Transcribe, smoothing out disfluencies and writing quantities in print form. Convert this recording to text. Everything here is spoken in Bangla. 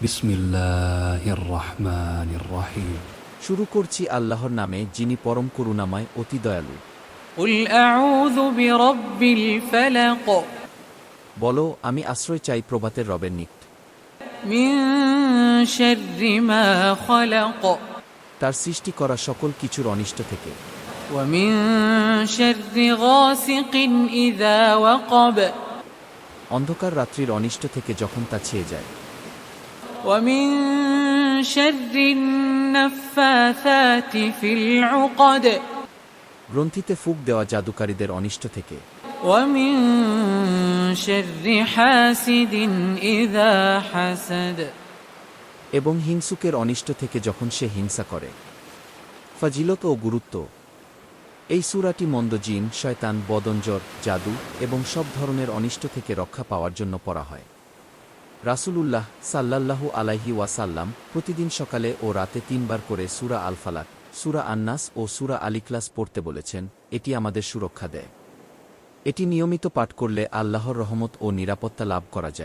বিসমিল্লাহির রহমানির রহিম। শুরু করছি আল্লাহর নামে, যিনি পরম করুণাময়, অতি দয়ালু। قل أعوذ برب الفلق বলো, আমি আশ্রয় চাই প্রভাতের রবের নিকট, من شر ما خلق তার সৃষ্টি করা সকল কিছুর অনিষ্ট থেকে, ومن شر غاسق إذا وقب অন্ধকার রাত্রির অনিষ্ট থেকে যখন তা ছেয়ে যায়, ومن شر النفاثات في العقد গ্রন্থিতে ফুঁক দেওয়া জাদুকারীদের অনিষ্ট থেকে, ومن شر حاسد إذا حسد এবং হিংসুকের অনিষ্ট থেকে যখন সে হিংসা করে। ফাজিলত ও গুরুত্ব। এই সূরাটি মন্দ জিন, শয়তান, বদনজর, জাদু এবং সব ধরনের অনিষ্ট থেকে রক্ষা পাওয়ার জন্য পড়া হয়। রাসূলুল্লাহ সাল্লাল্লাহু আলাইহি ওয়াসাল্লাম প্রতিদিন সকালে ও রাতে 3 বার করে সূরা আল ফালাক, সূরা আন-নাস ও সূরা আল ইখলাস পড়তে বলেছেন। এটি আমাদের সুরক্ষা দেয়। এটি নিয়মিত পাঠ করলে আল্লাহর রহমত ও নিরাপত্তা লাভ করা যায়।